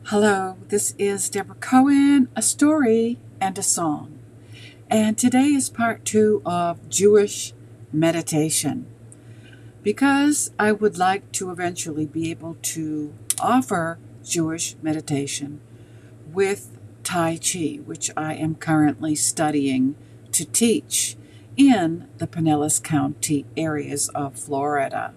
Hello, this is Debra Cohen, a story and a song. And today is part 2 of Jewish meditation. Because I would like to eventually be able to offer Jewish meditation with Tai Chi, which I am currently studying to teach in the Pinellas County areas of Florida.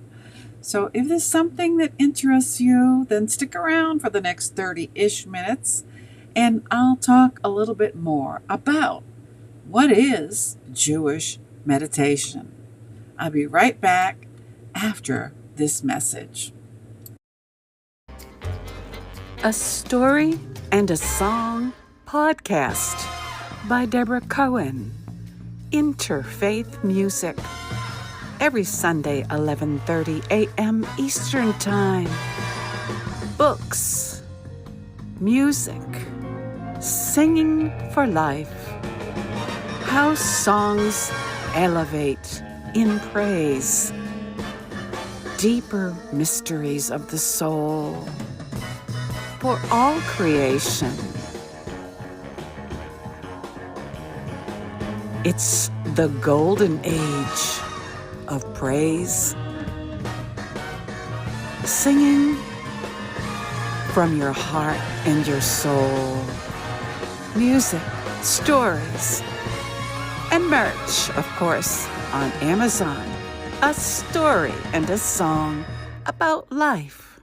So if there's something that interests you, then stick around for the next 30-ish minutes and I'll talk a little bit more about what is Jewish meditation. I'll be right back after this message. A Story and a Song podcast by Debra Cohen. Interfaith music. Every Sunday, 11:30 a.m. Eastern Time. Books, music, singing for life. How songs elevate in praise. Deeper mysteries of the soul. For all creation. It's the golden age of praise, singing from your heart and your soul, music, stories, and merch, of course, on Amazon. A story and a song about life.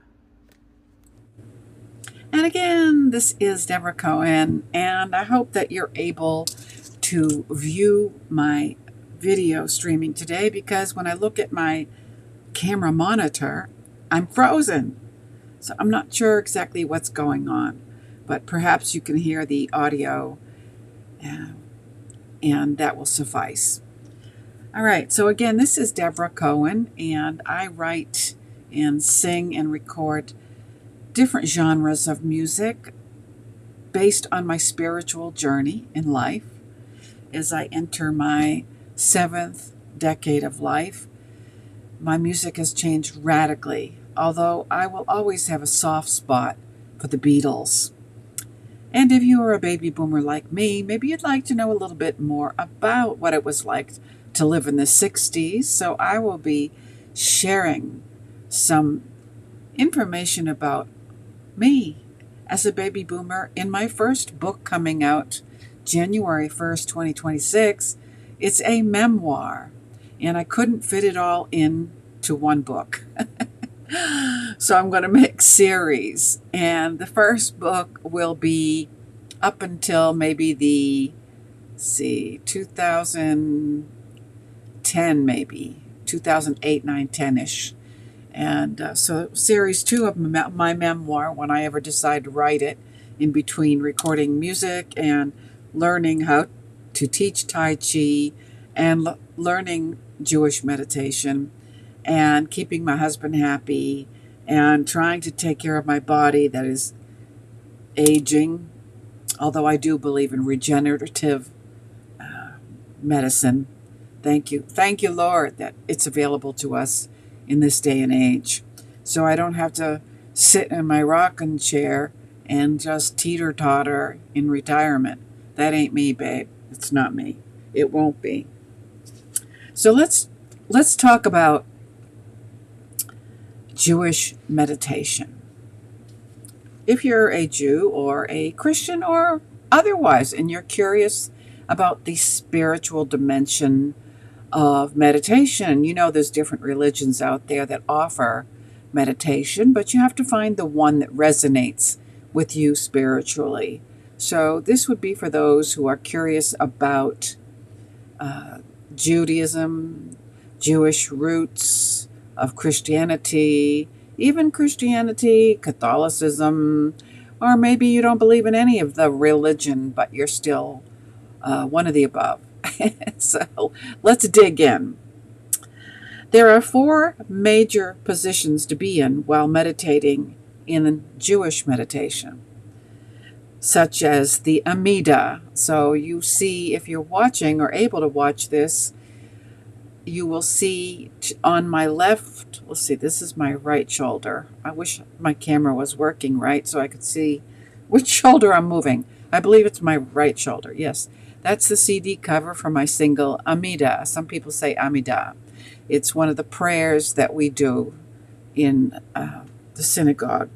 And again, this is Debra Cohen, and I hope that you're able to view my video streaming today, because when I look at my camera monitor, I'm frozen. So I'm not sure exactly what's going on, but perhaps you can hear the audio and that will suffice. All right, so again, this is Debra Cohen, and I write and sing and record different genres of music based on my spiritual journey in life as I enter my 7th decade of life. My music has changed radically, although I will always have a soft spot for the Beatles. And if you are a baby boomer like me, maybe you'd like to know a little bit more about what it was like to live in the 60s. So I will be sharing some information about me as a baby boomer in my first book coming out January 1st, 2026. It's a memoir, and I couldn't fit it all into one book. So I'm going to make series, and the first book will be up until maybe the 2010, maybe 2008, 9, 10-ish. And so series 2 of my memoir, when I ever decide to write it, in between recording music and learning how to teach Tai Chi and learning Jewish meditation and keeping my husband happy and trying to take care of my body that is aging, although I do believe in regenerative medicine. Thank you, Lord, that it's available to us in this day and age. So I don't have to sit in my rocking chair and just teeter-totter in retirement. That ain't me, babe. It's not me. It won't be. So let's talk about Jewish meditation. If you're a Jew or a Christian or otherwise, and you're curious about the spiritual dimension of meditation, you know there's different religions out there that offer meditation, but you have to find the one that resonates with you spiritually. So this would be for those who are curious about Judaism, Jewish roots of Christianity, even Christianity, Catholicism, or maybe you don't believe in any of the religion, but you're still one of the above. So let's dig in. There are 4 major positions to be in while meditating in Jewish meditation, such as the Amida. So you see, if you're watching or able to watch this, you will see on my left, let's see, this is my right shoulder. I wish my camera was working right so I could see which shoulder I'm moving. I believe it's my right shoulder. Yes, that's the CD cover for my single Amida. Some people say Amida. It's one of the prayers that we do in the synagogue.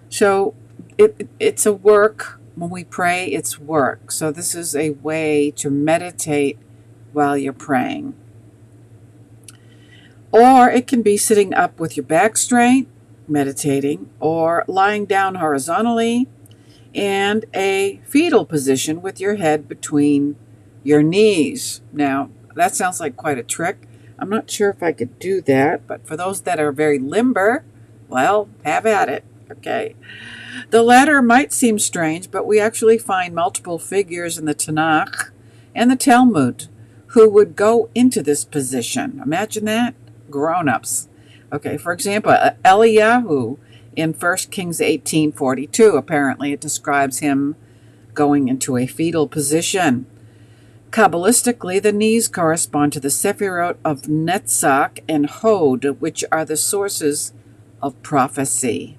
So it's a work. When we pray, it's work. So this is a way to meditate while you're praying. Or it can be sitting up with your back straight, meditating, or lying down horizontally and a fetal position with your head between your knees. Now, that sounds like quite a trick. I'm not sure if I could do that, but for those that are very limber, well, have at it, okay? The latter might seem strange, but we actually find multiple figures in the Tanakh and the Talmud who would go into this position. Imagine that, grown-ups. Okay, for example, Eliyahu in 1 Kings 18:42, apparently it describes him going into a fetal position. Kabbalistically, the knees correspond to the Sephirot of Netzach and Hod, which are the sources of prophecy.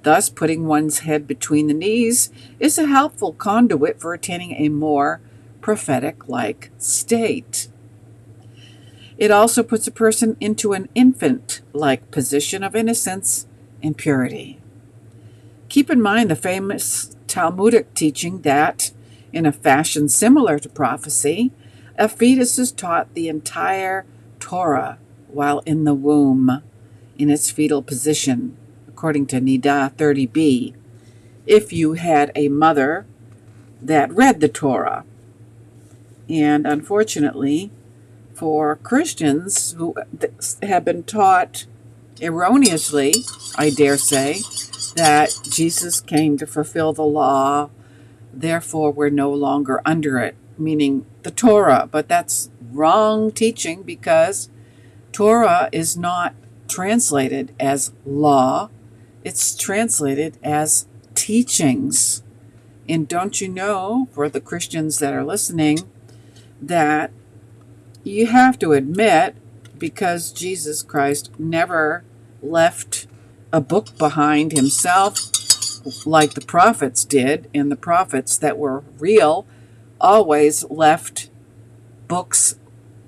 Thus, putting one's head between the knees is a helpful conduit for attaining a more prophetic-like state. It also puts a person into an infant-like position of innocence and purity. Keep in mind the famous Talmudic teaching that, in a fashion similar to prophecy, a fetus is taught the entire Torah while in the womb, in its fetal position, according to Nida 30b, if you had a mother that read the Torah. And unfortunately, for Christians who have been taught erroneously, I dare say, that Jesus came to fulfill the law, therefore we're no longer under it, meaning the Torah. But that's wrong teaching, because Torah is not translated as law, it's translated as teachings. And don't you know, for the Christians that are listening, that you have to admit, because Jesus Christ never left a book behind himself like the prophets did, and the prophets that were real always left books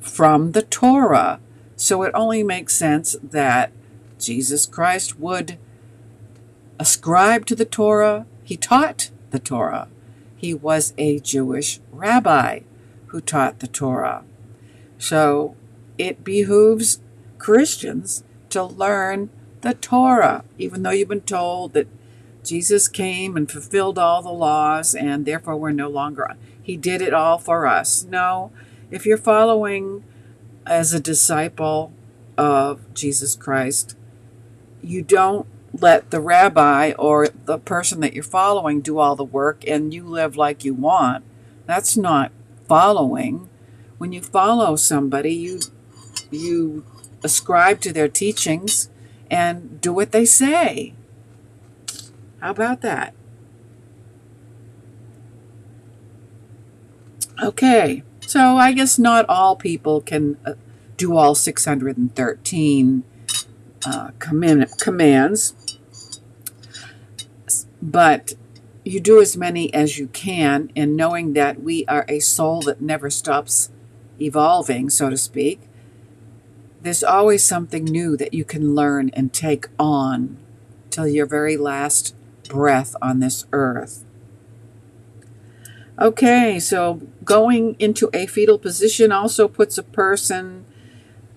from the Torah. So it only makes sense that Jesus Christ would ascribe to the Torah. He taught the Torah. He was a Jewish rabbi who taught the Torah. So it behooves Christians to learn the Torah, even though you've been told that Jesus came and fulfilled all the laws and therefore we're no longer, he did it all for us. No, if you're following as a disciple of Jesus Christ, you don't let the rabbi or the person that you're following do all the work and you live like you want. That's not following. When you follow somebody, you ascribe to their teachings and do what they say. How about that? Okay, so I guess not all people can do all 613 commands, but you do as many as you can, and knowing that we are a soul that never stops evolving, so to speak, there's always something new that you can learn and take on till your very last breath on this earth. Okay, so going into a fetal position also puts a person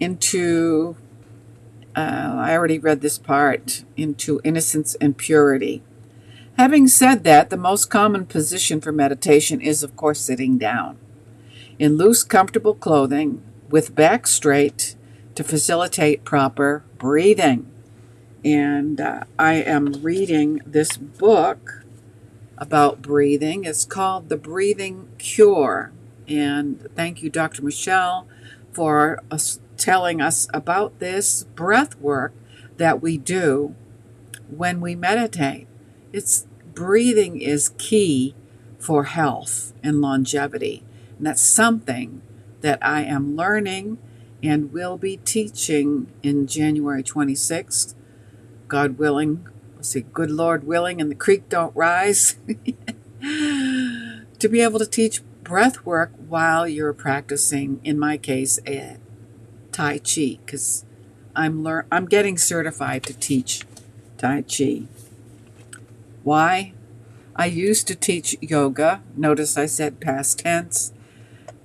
into, I already read this part, into innocence and purity. Having said that, the most common position for meditation is, of course, sitting down in loose, comfortable clothing with back straight to facilitate proper breathing. And I am reading this book about breathing. It's called The Breathing Cure. And thank you, Dr. Michelle, for telling us about this breath work that we do when we meditate. Breathing is key for health and longevity. And that's something that I am learning and will be teaching in January 26th, God willing, let's see, good Lord willing and the creek don't rise. To be able to teach breath work while you're practicing, in my case, Tai Chi, because I'm getting certified to teach Tai Chi. Why? I used to teach yoga. Notice I said past tense.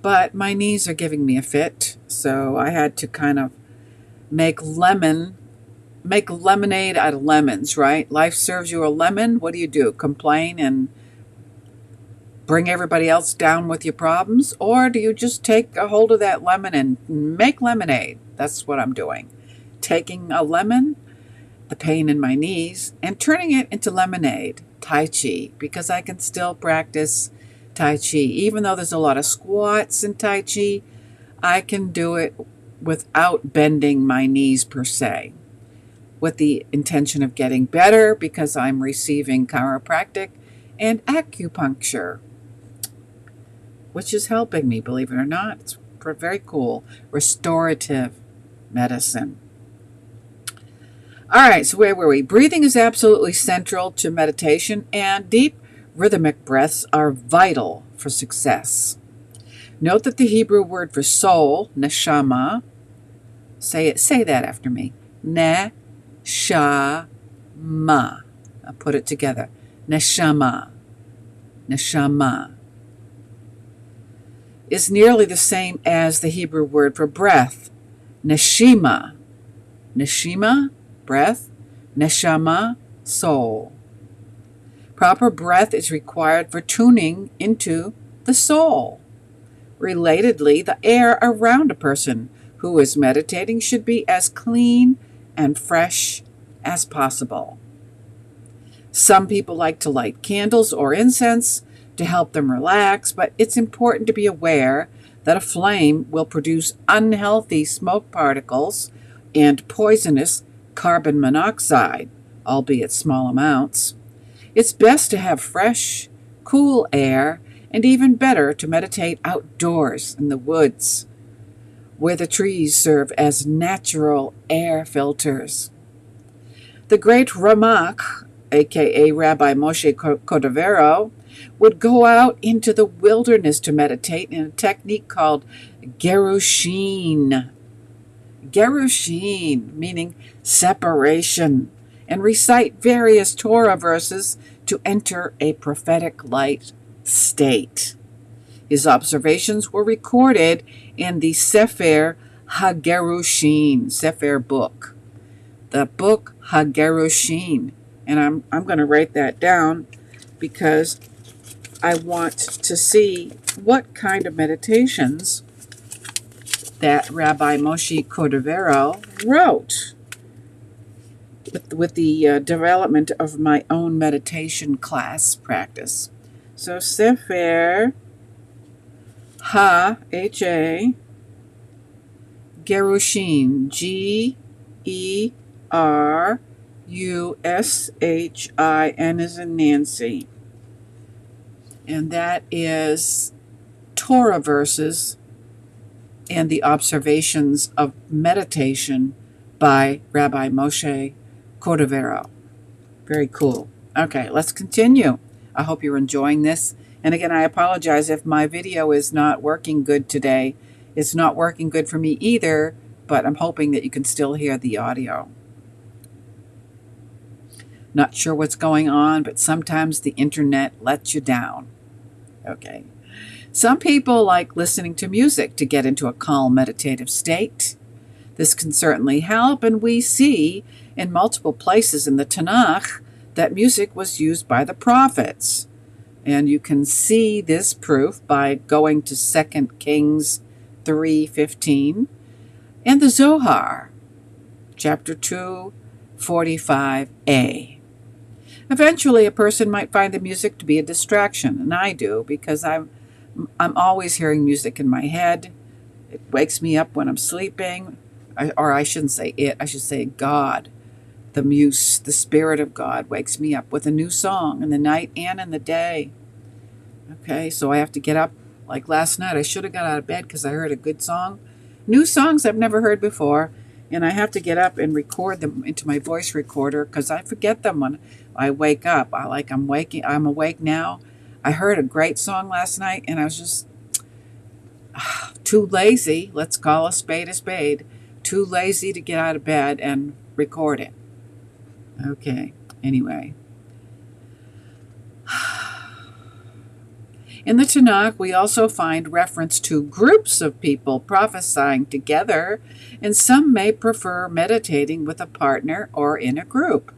But my knees are giving me a fit, so I had to kind of make lemonade out of lemons, right? Life serves you a lemon. What do? Complain and bring everybody else down with your problems? Or do you just take a hold of that lemon and make lemonade? That's what I'm doing. Taking a lemon, the pain in my knees, and turning it into lemonade, Tai Chi, because I can still practice Tai Chi. Even though there's a lot of squats in Tai Chi, I can do it without bending my knees per se, with the intention of getting better because I'm receiving chiropractic and acupuncture, which is helping me, believe it or not. It's very cool. Restorative medicine. All right, so where were we? Breathing is absolutely central to meditation, and deep rhythmic breaths are vital for success. Note that the Hebrew word for soul, neshama, say that after me. Neshama. I'll put it together. Neshama. Neshama is nearly the same as the Hebrew word for breath, neshima. Neshima, breath. Neshama, soul. Proper breath is required for tuning into the soul. Relatedly, the air around a person who is meditating should be as clean and fresh as possible. Some people like to light candles or incense to help them relax, but it's important to be aware that a flame will produce unhealthy smoke particles and poisonous carbon monoxide, albeit small amounts. It's best to have fresh, cool air, and even better to meditate outdoors in the woods, where the trees serve as natural air filters. The great Ramak, aka Rabbi Moshe Cordovero, would go out into the wilderness to meditate in a technique called gerushin. Gerushin, meaning separation, and recite various Torah verses to enter a prophetic light state. His observations were recorded in the Sefer HaGerushin, Sefer book. The book HaGerushin. And I'm going to write that down because I want to see what kind of meditations that Rabbi Moshe Cordovero wrote with the development of my own meditation class practice. So Sefer Ha-H-A Gerushin, Gerushin as in Nancy. And that is Torah verses and the observations of meditation by Rabbi Moshe Cordovero. Very cool. Okay, let's continue. I hope you're enjoying this. And again, I apologize if my video is not working good today. It's not working good for me either, but I'm hoping that you can still hear the audio. Not sure what's going on, but sometimes the internet lets you down. Okay. Some people like listening to music to get into a calm meditative state. This can certainly help, and we see in multiple places in the Tanakh that music was used by the prophets. And you can see this proof by going to 2 Kings 3:15 and the Zohar, chapter 2, 45a. Eventually, a person might find the music to be a distraction, and I do, because I'm always hearing music in my head. It wakes me up when I'm sleeping, or I shouldn't say it, I should say God. The muse, the Spirit of God, wakes me up with a new song in the night and in the day. Okay, so I have to get up. Like last night, I should have got out of bed because I heard a good song. New songs I've never heard before, And I have to get up and record them into my voice recorder because I forget them when I wake up. I'm awake now. I heard a great song last night and I was just too lazy. Let's call a spade a spade. Too lazy to get out of bed and record it. Okay, anyway. In the Tanakh, we also find reference to groups of people prophesying together, and some may prefer meditating with a partner or in a group.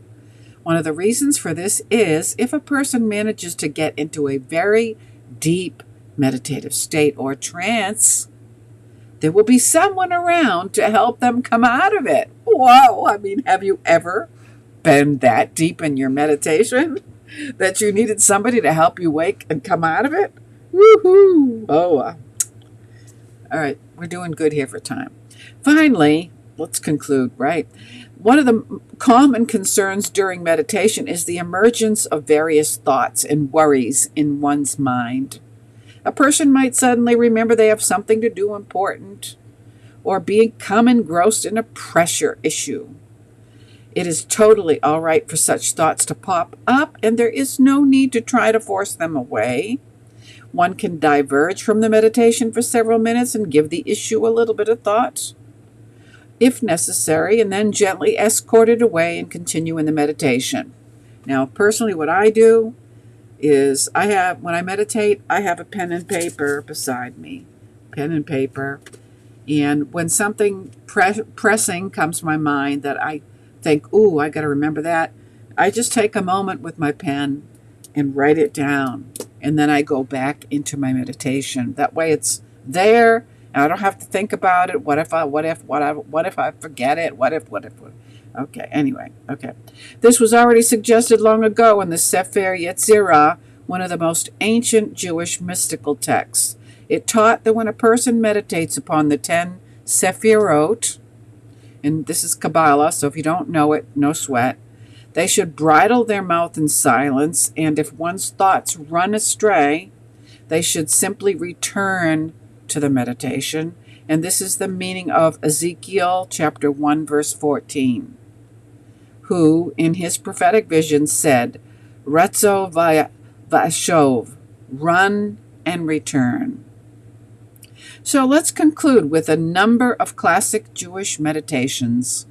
One of the reasons for this is if a person manages to get into a very deep meditative state or trance, there will be someone around to help them come out of it. Whoa, I mean, have you ever been that deep in your meditation that you needed somebody to help you wake and come out of it? Woohoo! Oh, all right, we're doing good here for time. Finally, let's conclude, right? One of the common concerns during meditation is the emergence of various thoughts and worries in one's mind. A person might suddenly remember they have something to do important or become engrossed in a pressure issue. It is totally all right for such thoughts to pop up, and there is no need to try to force them away. One can diverge from the meditation for several minutes and give the issue a little bit of thought, if necessary, and then gently escort it away and continue in the meditation. Now, personally, what I do is when I meditate, I have a pen and paper beside me. Pen and paper. And when something pressing comes to my mind that I think, ooh, I got to remember that, I just take a moment with my pen and write it down. And then I go back into my meditation. That way it's there, and I don't have to think about it. What if I forget it? What if? Okay, anyway, okay. This was already suggested long ago in the Sefer Yetzirah, one of the most ancient Jewish mystical texts. It taught that when a person meditates upon the 10 Sefirot, and this is Kabbalah, so if you don't know it, no sweat, they should bridle their mouth in silence, and if one's thoughts run astray, they should simply return to the meditation. And this is the meaning of Ezekiel chapter 1, verse 14, who, in his prophetic vision, said, Retzo va'ashov, run and return. So let's conclude with a number of classic Jewish meditations,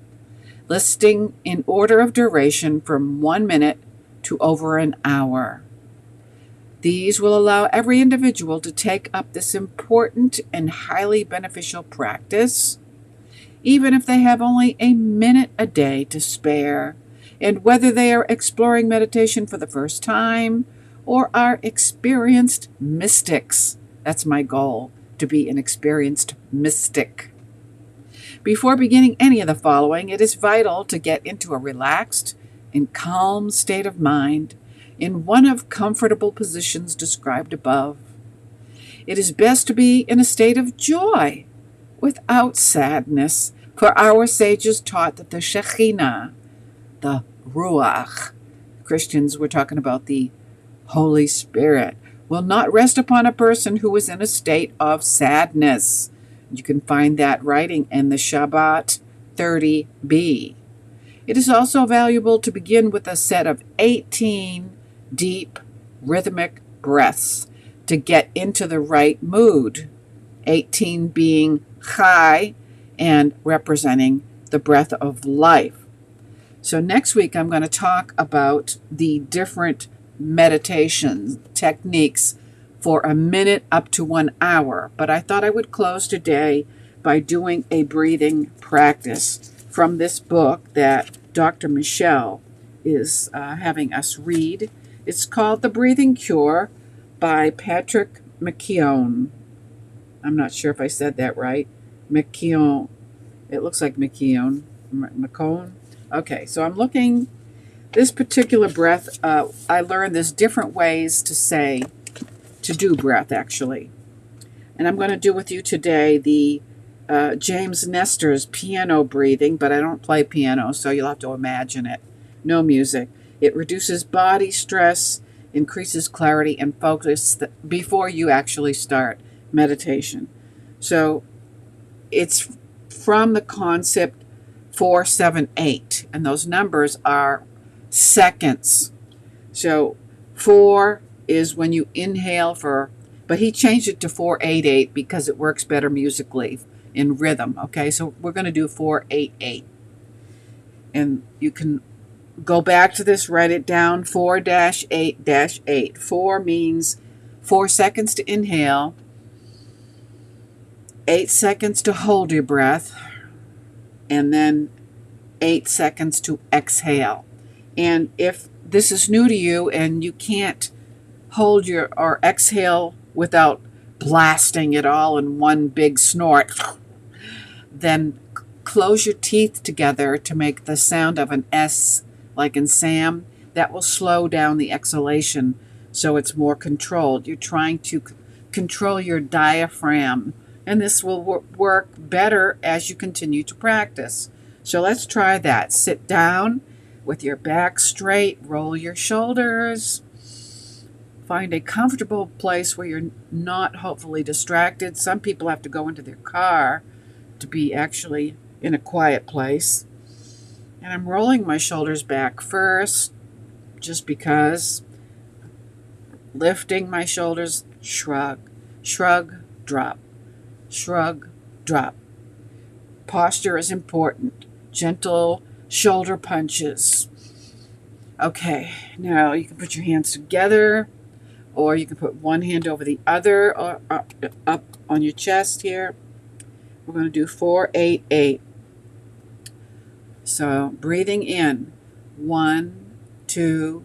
listing in order of duration from 1 minute to over an hour. These will allow every individual to take up this important and highly beneficial practice, even if they have only a minute a day to spare, and whether they are exploring meditation for the first time or are experienced mystics. That's my goal, to be an experienced mystic. Before beginning any of the following, it is vital to get into a relaxed and calm state of mind in one of comfortable positions described above. It is best to be in a state of joy without sadness, for our sages taught that the Shekhinah, the Ruach, Christians were talking about the Holy Spirit, will not rest upon a person who is in a state of sadness. You can find that writing in the Shabbat 30b. It is also valuable to begin with a set of 18 deep rhythmic breaths to get into the right mood, 18 being chai and representing the breath of life. So next week I'm going to talk about the different meditation techniques for a minute up to 1 hour, but I thought I would close today by doing a breathing practice from this book that Dr. Michelle is having us read. It's called The Breathing Cure by Patrick McKeown. I'm not sure if I said that right. McKeown. It looks like McKeown. McCone. Okay, so I'm looking. This particular breath, I learned there's different ways to do breath, actually. And I'm going to do with you today the James Nestor's piano breathing, but I don't play piano, so you'll have to imagine it. No music. It reduces body stress, increases clarity and focus before you actually start meditation. So it's from the concept 4, 7, 8. And those numbers are seconds. So 4 is when you inhale for, but he changed it to 4-8-8 because it works better musically in rhythm. Okay, so we're going to do 4-8-8. And you can go back to this, write it down, 4-8-8. 4 means 4 seconds to inhale, 8 seconds to hold your breath, and then 8 seconds to exhale. And if this is new to you and you can't hold your or exhale without blasting it all in one big snort, then close your teeth together to make the sound of an S, like in Sam. That will slow down the exhalation so it's more controlled. You're trying to control your diaphragm, and this will work better as you continue to practice. So let's try that. Sit down with your back straight, roll your shoulders. Find a comfortable place where you're not hopefully distracted. Some people have to go into their car to be actually in a quiet place. And I'm rolling my shoulders back first, just because. Lifting my shoulders, shrug, shrug, drop, shrug, drop. Posture is important. Gentle shoulder punches. Okay, now you can put your hands together, or you can put one hand over the other, or up on your chest here. We're going to do 4-8-8. So breathing in, 1, 2,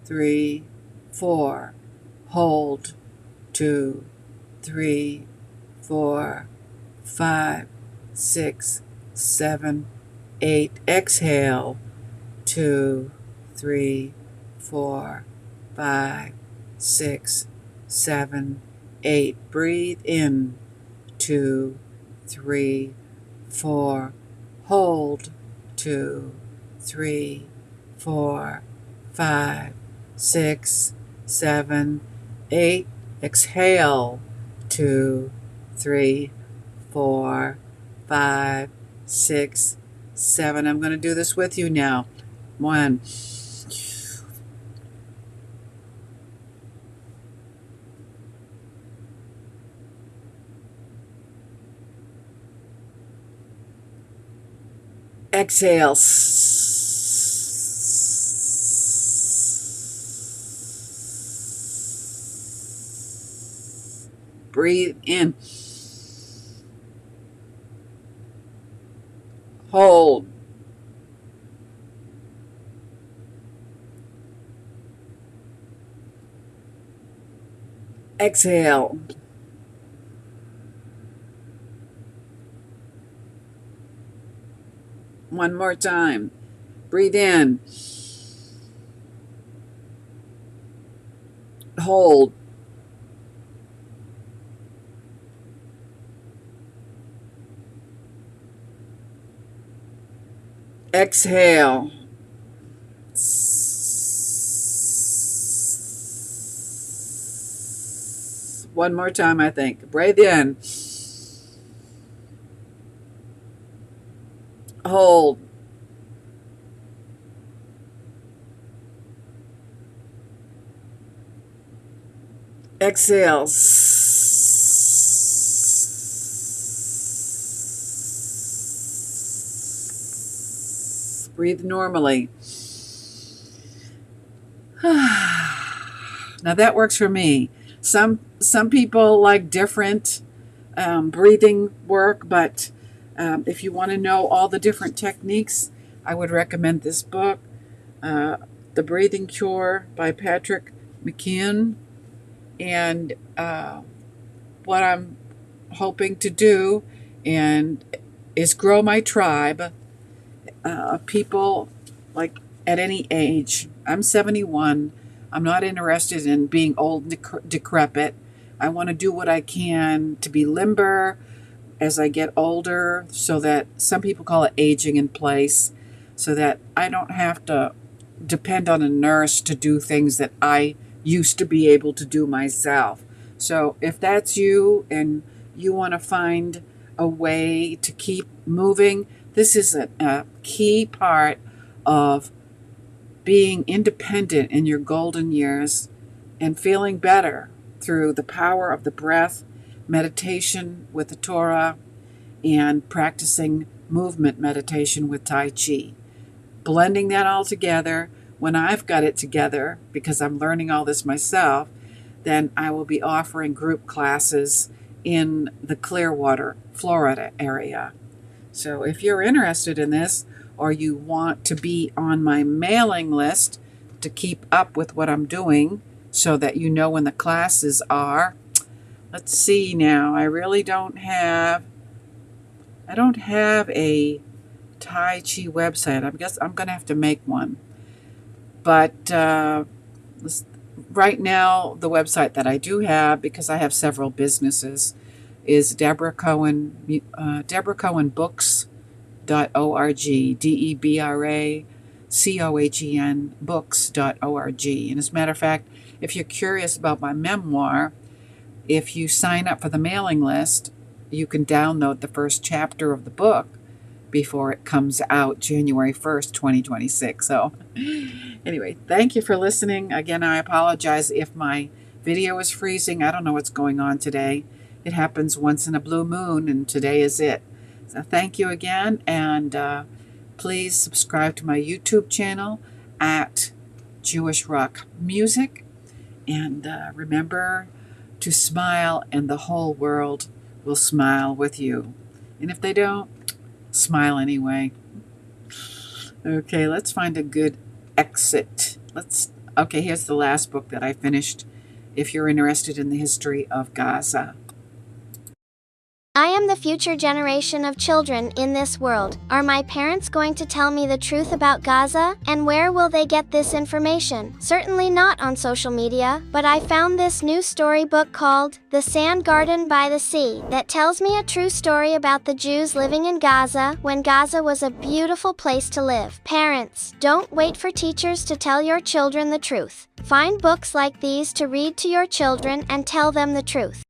3, 4. Hold, 2, 3, 4, 5, 6, 7, 8. Exhale, 2, 3, 4, 5, 6, 7, 8. Breathe in, 2, 3, 4. Hold, 2, 3, 4, 5, 6, 7, 8. Exhale, 2, 3, 4, 5, 6, 7. I'm going to do this with you now. 1. Exhale. Breathe in. Hold. Exhale. One more time. Breathe in. Hold. Exhale. One more time, I think. Breathe in. Hold. Exhale. Breathe normally. Now that works for me. Some people like different breathing work, but if you want to know all the different techniques, I would recommend this book, The Breathing Cure by Patrick McKeown. And what I'm hoping to do is grow my tribe of people like at any age. I'm 71. I'm not interested in being old and decrepit. I want to do what I can to be limber as I get older, so that some people call it aging in place, so that I don't have to depend on a nurse to do things that I used to be able to do myself. So if that's you and you want to find a way to keep moving, This is a key part of being independent in your golden years and feeling better through the power of the breath, meditation with the Torah, and practicing movement meditation with Tai Chi. Blending that all together, when I've got it together, because I'm learning all this myself, then I will be offering group classes in the Clearwater, Florida area. So if you're interested in this, or you want to be on my mailing list to keep up with what I'm doing so that you know when the classes are, let's see now, I don't have a Tai Chi website. I guess I'm going to have to make one. But right now, the website that I do have, because I have several businesses, is Debra Cohen, DebraCohenBooks.org, DebraCohen books.org. And as a matter of fact, if you're curious about my memoir, if you sign up for the mailing list, you can download the first chapter of the book before it comes out January 1st, 2026. So anyway, thank you for listening. Again, I apologize if my video is freezing. I don't know what's going on today. It happens once in a blue moon, and today is it. So thank you again, and please subscribe to my YouTube channel at Jewish Rock Music. And remember to smile, and the whole world will smile with you. And if they don't, smile anyway. Okay, let's find a good exit. Okay, here's the last book that I finished, if you're interested in the history of Gaza. I am the future generation of children in this world. Are my parents going to tell me the truth about Gaza? And where will they get this information? Certainly not on social media, but I found this new storybook called The Sand Garden by the Sea that tells me a true story about the Jews living in Gaza when Gaza was a beautiful place to live. Parents, don't wait for teachers to tell your children the truth. Find books like these to read to your children and tell them the truth.